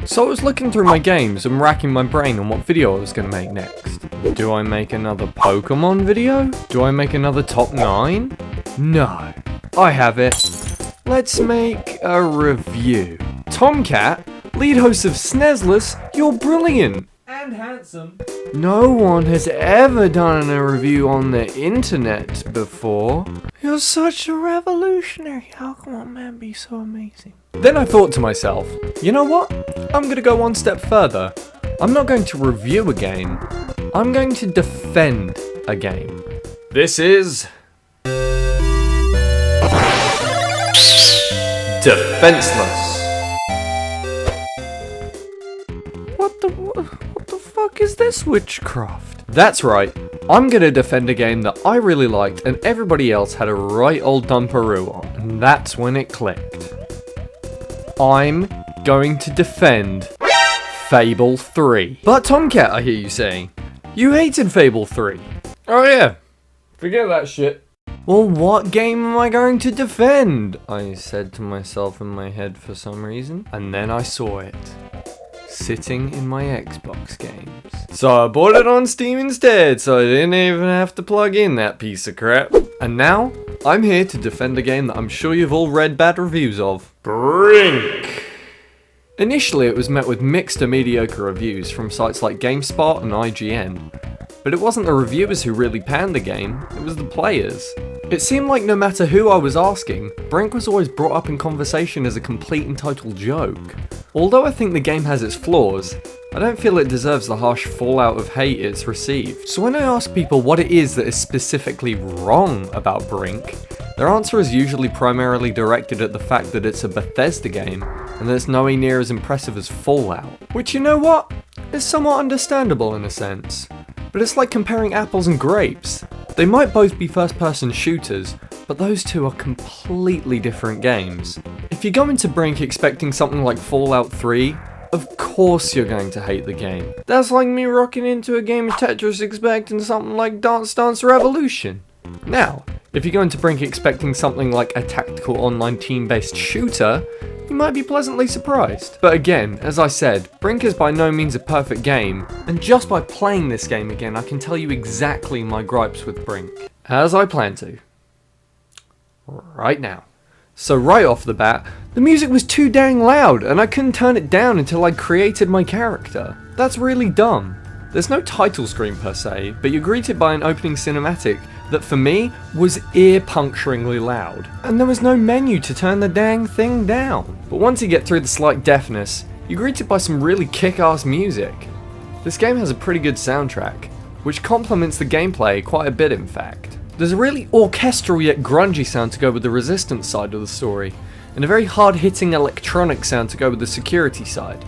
So I was looking through my games and racking my brain on what video I was going to make next. Do I make another Pokemon video? Do I make another top 9? No. I have it. Let's make a review. Tomcat, lead host of SNESless, you're brilliant. And handsome. No one has ever done a review on the internet before. You're such a revolutionary. How can one man be so amazing? Then I thought to myself, you know what? I'm going to go one step further. I'm not going to review a game. I'm going to defend a game. This is DEFENSEless. What the fuck is this witchcraft? That's right, I'm gonna defend a game that I really liked and everybody else had a right old dumperoo on. And that's when it clicked. I'm going to defend Fable 3. But Tomcat, I hear you saying, you hated Fable 3. Oh yeah, forget that shit. Well, what game am I going to defend? I said to myself in my head for some reason, and then I saw it. Sitting in my Xbox games. So I bought it on Steam instead, so I didn't even have to plug in that piece of crap. And now, I'm here to defend a game that I'm sure you've all read bad reviews of. BRINK! Initially it was met with mixed to mediocre reviews from sites like GameSpot and IGN. But it wasn't the reviewers who really panned the game, it was the players. It seemed like no matter who I was asking, BRINK was always brought up in conversation as a complete and total joke. Although I think the game has its flaws, I don't feel it deserves the harsh fallout of hate it's received. So when I ask people what it is that is specifically wrong about BRINK, their answer is usually primarily directed at the fact that it's a Bethesda game, and that it's nowhere near as impressive as Fallout. Which, you know what? Is somewhat understandable in a sense. But it's like comparing apples and grapes. They might both be first-person shooters, but those two are completely different games. If you go into BRINK expecting something like Fallout 3, of course you're going to hate the game. That's like me rocking into a game of Tetris expecting something like Dance Dance Revolution. Now, if you go into BRINK expecting something like a tactical online team-based shooter, you might be pleasantly surprised. But again, as I said, BRINK is by no means a perfect game, and just by playing this game again, I can tell you exactly my gripes with BRINK. As I plan to. Right now. So right off the bat, the music was too dang loud, and I couldn't turn it down until I created my character. That's really dumb. There's no title screen per se, but you're greeted by an opening cinematic that for me was ear-puncturingly loud. And there was no menu to turn the dang thing down. But once you get through the slight deafness, you're greeted by some really kick-ass music. This game has a pretty good soundtrack, which complements the gameplay quite a bit in fact. There's a really orchestral yet grungy sound to go with the resistance side of the story, and a very hard-hitting electronic sound to go with the security side,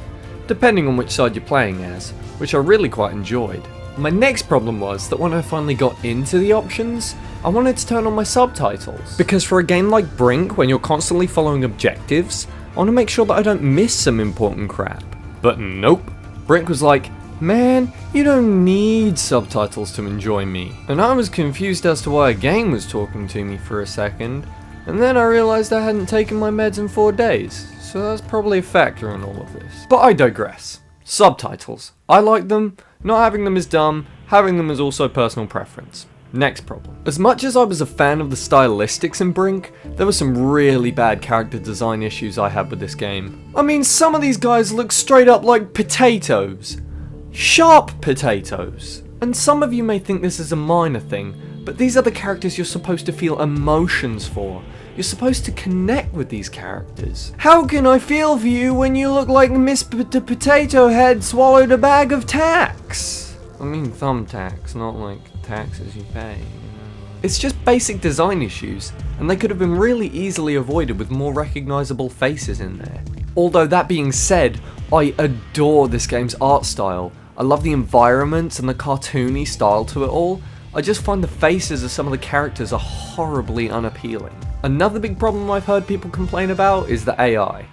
depending on which side you're playing as, which I really quite enjoyed. My next problem was that when I finally got into the options, I wanted to turn on my subtitles. Because for a game like BRINK, when you're constantly following objectives, I want to make sure that I don't miss some important crap. But nope. BRINK was like, man, you don't need subtitles to enjoy me. And I was confused as to why a game was talking to me for a second, and then I realised I hadn't taken my meds in 4 days, so that's probably a factor in all of this. But I digress. Subtitles. I like them, not having them is dumb, having them is also personal preference. Next problem. As much as I was a fan of the stylistics in BRINK, there were some really bad character design issues I had with this game. I mean, some of these guys look straight up like potatoes. Sharp potatoes. And some of you may think this is a minor thing, but these are the characters you're supposed to feel emotions for. You're supposed to connect with these characters. How can I feel for you when you look like Miss Potato Head swallowed a bag of tacks? I mean thumbtacks, not like taxes you pay. It's just basic design issues, and they could have been really easily avoided with more recognisable faces in there. Although that being said, I adore this game's art style. I love the environments and the cartoony style to it all. I just find the faces of some of the characters are horribly unappealing. Another big problem I've heard people complain about is the AI.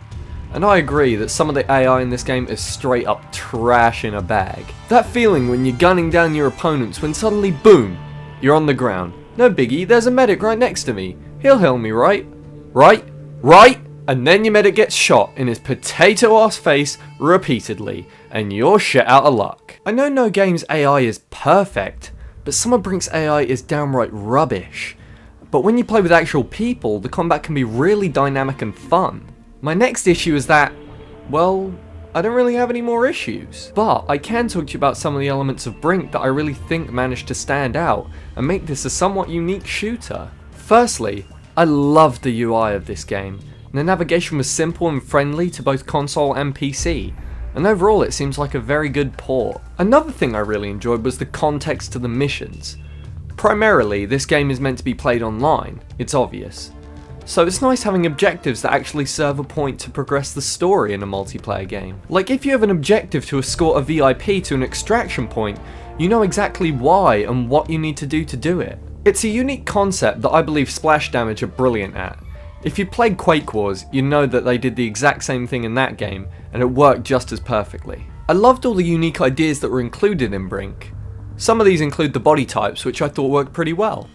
And I agree that some of the AI in this game is straight up trash in a bag. That feeling when you're gunning down your opponents when suddenly boom, you're on the ground. No biggie, there's a medic right next to me. He'll heal me, right? Right? And then your medic gets shot in his potato ass face repeatedly, and you're shit out of luck. I know no game's AI is perfect, but some of Brink's AI is downright rubbish. But when you play with actual people, the combat can be really dynamic and fun. My next issue is that, well, I don't really have any more issues. But I can talk to you about some of the elements of Brink that I really think managed to stand out and make this a somewhat unique shooter. Firstly, I loved the UI of this game. The navigation was simple and friendly to both console and PC, and overall it seems like a very good port. Another thing I really enjoyed was the context to the missions. Primarily, this game is meant to be played online, it's obvious. So it's nice having objectives that actually serve a point to progress the story in a multiplayer game. Like if you have an objective to escort a VIP to an extraction point, you know exactly why and what you need to do it. It's a unique concept that I believe Splash Damage are brilliant at. If you played Quake Wars, you know that they did the exact same thing in that game, and it worked just as perfectly. I loved all the unique ideas that were included in Brink. Some of these include the body types, which I thought worked pretty well.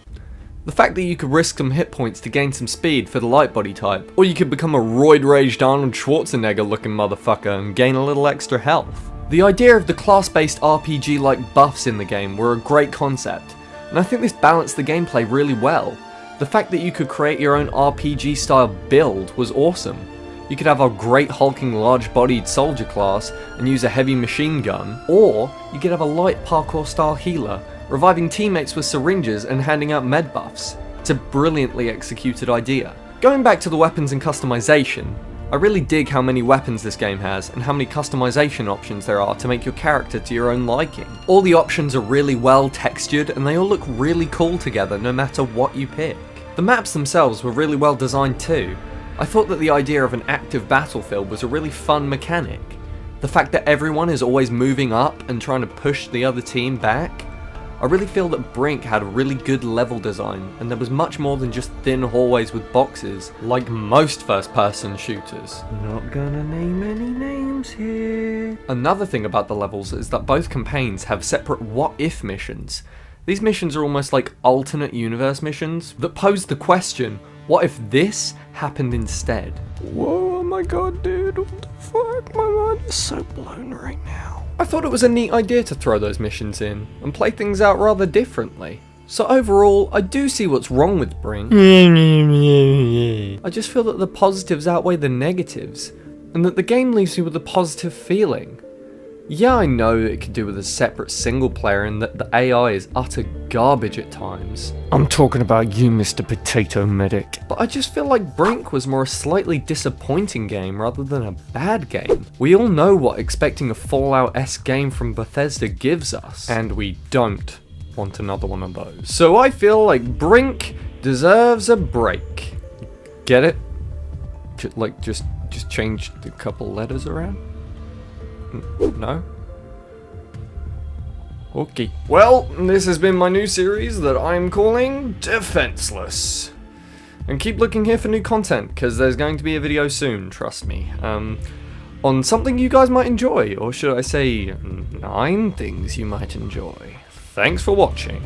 The fact that you could risk some hit points to gain some speed for the light body type, or you could become a roid-raged Arnold Schwarzenegger looking motherfucker and gain a little extra health. The idea of the class-based RPG-like buffs in the game were a great concept, and I think this balanced the gameplay really well. The fact that you could create your own RPG-style build was awesome. You could have a great hulking large-bodied soldier class and use a heavy machine gun, or you could have a light parkour-style healer, reviving teammates with syringes and handing out med buffs. It's a brilliantly executed idea. Going back to the weapons and customization, I really dig how many weapons this game has and how many customization options there are to make your character to your own liking. All the options are really well textured and they all look really cool together no matter what you pick. The maps themselves were really well designed too. I thought that the idea of an active battlefield was a really fun mechanic. The fact that everyone is always moving up and trying to push the other team back. I really feel that Brink had a really good level design, and there was much more than just thin hallways with boxes, like most first-person shooters. Not gonna name any names here. Another thing about the levels is that both campaigns have separate what-if missions. These missions are almost like alternate universe missions that pose the question, what if this happened instead? Whoa, oh my god dude, what the fuck, my mind is so blown right now. I thought it was a neat idea to throw those missions in, and play things out rather differently. So overall, I do see what's wrong with Brink. I just feel that the positives outweigh the negatives, and that the game leaves me with a positive feeling. Yeah, I know it could do with a separate single player and that the AI is utter garbage at times. I'm talking about you, Mr. Potato Medic. But I just feel like Brink was more a slightly disappointing game rather than a bad game. We all know what expecting a Fallout-esque game from Bethesda gives us, and we don't want another one of those. So I feel like Brink deserves a break. Get it? Just change a couple letters around? No? Okay. Well, this has been my new series that I'm calling DEFENSEless. And keep looking here for new content, because there's going to be a video soon, trust me. On something you guys might enjoy, or should I say, 9 things you might enjoy. Thanks for watching.